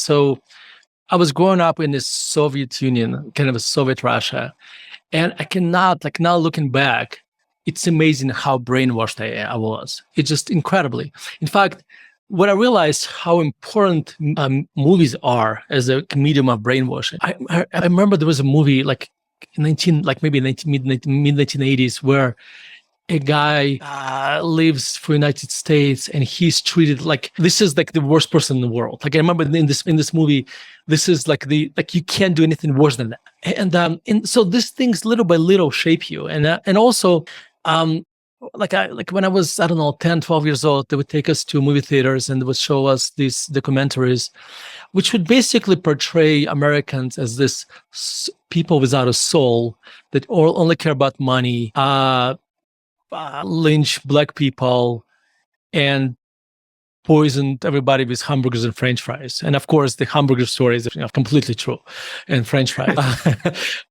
So I was growing up in the Soviet Union, kind of a Soviet Russia. And I cannot, like now looking back, it's amazing how brainwashed I was. It's just incredibly. In fact, when I realized how important movies are as a medium of brainwashing, I remember there was a movie like maybe mid 1980s where a guy lives for United States and he's treated like this is like the worst person in the world. Like I remember in this movie, this is like you can't do anything worse than that. And so these things little by little shape you. And also like when I was, I don't know, 10, 12 years old, they would take us to movie theaters and they would show us these documentaries, which would basically portray Americans as this people without a soul that only care about money, lynch black people, and poisoned everybody with hamburgers and French fries. And of course, the hamburger story is completely true, and French fries.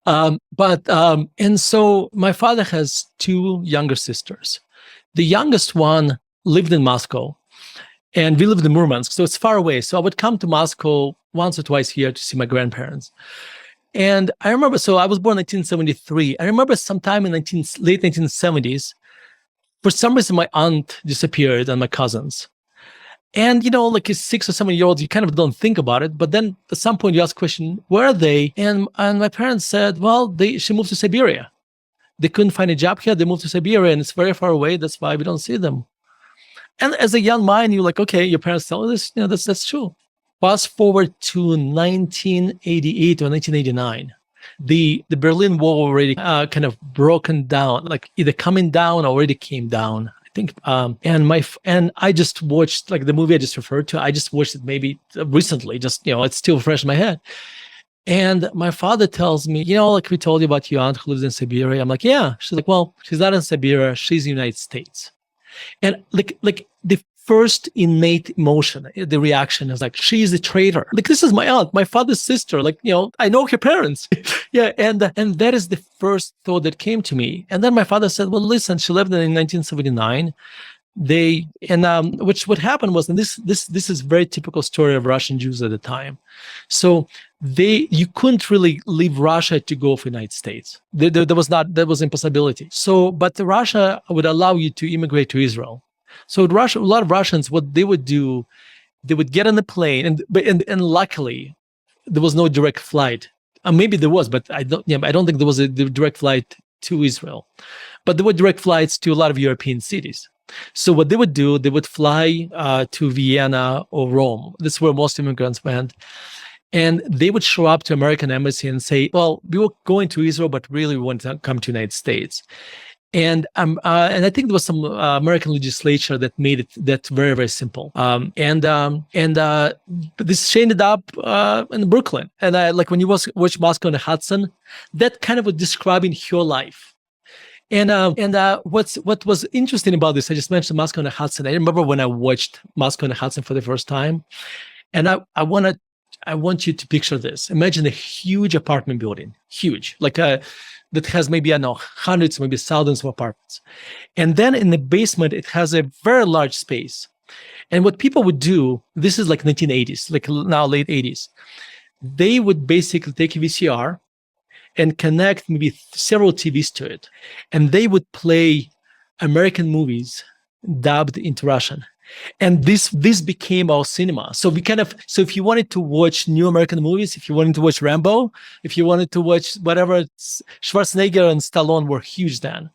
And so my father has two younger sisters. The youngest one lived in Moscow, and we lived in Murmansk, so it's far away. So I would come to Moscow once or twice a year to see my grandparents. And I remember, so I was born in 1973. I remember sometime in late 1970s, for some reason, my aunt disappeared and my cousins. And, like a 6 or 7-year-old, you kind of don't think about it. But then at some point you ask the question, where are they? And my parents said, well, she moved to Siberia. They couldn't find a job here. They moved to Siberia and it's very far away. That's why we don't see them. And as a young mind, you're like, okay, your parents tell you this, that's true. Fast forward to 1988 or 1989. The Berlin Wall already kind of broken down, like either coming down or already came down, I think. And I just watched like the movie I just referred to. I just watched it maybe recently, just, it's still fresh in my head. And my father tells me, like we told you about your aunt who lives in Siberia. I'm like, yeah. She's like, well, she's not in Siberia. She's in the United States. And like the first innate emotion, the reaction is like, she's a traitor. Like, this is my aunt, my father's sister. Like, I know her parents. Yeah. And that is the first thought that came to me. And then my father said, well, listen, she lived in 1979. What happened was, and this is very typical story of Russian Jews at the time. So you couldn't really leave Russia to go for the United States. There was impossibility. So, but Russia would allow you to immigrate to Israel. So Russia, a lot of Russians, what they would do, they would get on the plane, and luckily there was no direct flight. Maybe there was, but I don't think there was a direct flight to Israel. But there were direct flights to a lot of European cities. So what they would do, they would fly to Vienna or Rome. This is where most immigrants went. And they would show up to American embassy and say, well, we were going to Israel, but really we want to come to the United States. And I think there was some American legislature that made it that very, very simple. This ended up in Brooklyn. And like when you watch Moscow on the Hudson, that kind of was describing her life. And what was interesting about this, I just mentioned Moscow on the Hudson. I remember when I watched Moscow on the Hudson for the first time, and I want you to picture this. Imagine a huge apartment building, huge, like that has maybe, I don't know, hundreds, maybe thousands of apartments. And then in the basement, it has a very large space. And what people would do, this is like 1980s, like now late 80s, they would basically take a VCR and connect maybe several TVs to it. And they would play American movies dubbed into Russian. And this became our cinema. So if you wanted to watch new American movies, if you wanted to watch Rambo, if you wanted to watch whatever, Schwarzenegger and Stallone were huge then.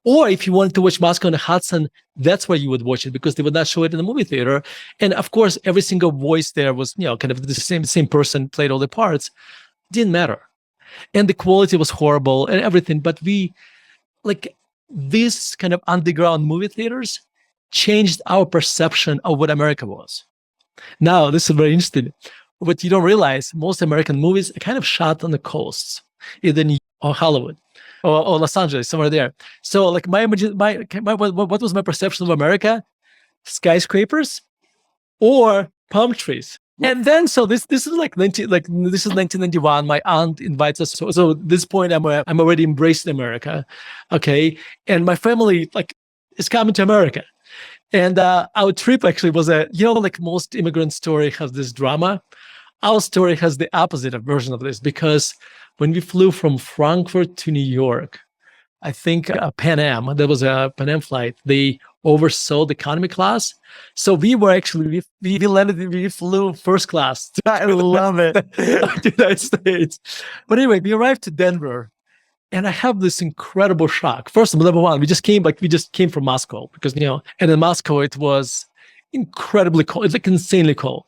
Or if you wanted to watch Moscow on the Hudson, that's where you would watch it, because they would not show it in the movie theater. And of course, every single voice there was, kind of the same person played all the parts. Didn't matter. And the quality was horrible and everything. But this kind of underground movie theaters changed our perception of what America was. Now, this is very interesting. What you don't realize, most American movies are kind of shot on the coasts, either New York or Hollywood or Los Angeles, somewhere there. So like what was my perception of America? Skyscrapers or palm trees. And then, so this is this is 1991. My aunt invites us. So at this point, I'm already embraced America, okay. And my family is coming to America, and our trip actually was like most immigrant story has this drama. Our story has the opposite of version of this because when we flew from Frankfurt to New York, I think Pan Am, there was a Pan Am flight, they oversold economy class. So we were actually, we flew first class I love it. to the United States. But anyway, we arrived to Denver and I have this incredible shock. First of all, number one, we just came from Moscow because, and in Moscow, it was incredibly cold. It's like insanely cold.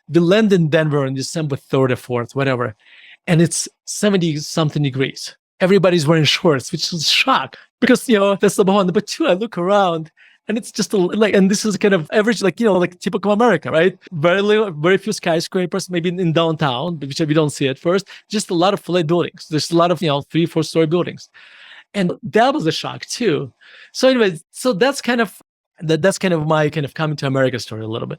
We landed in Denver on December 3rd or 4th, whatever. And it's 70 something degrees. Everybody's wearing shorts, which is a shock because, that's number one. Number two, I look around and it's just and this is kind of average, like typical America, right? Very few skyscrapers, maybe in downtown, which we don't see at first. Just a lot of flat buildings. There's a lot of, 3-4 story buildings. And that was a shock too. So anyway, so that's kind of my kind of coming to America story a little bit.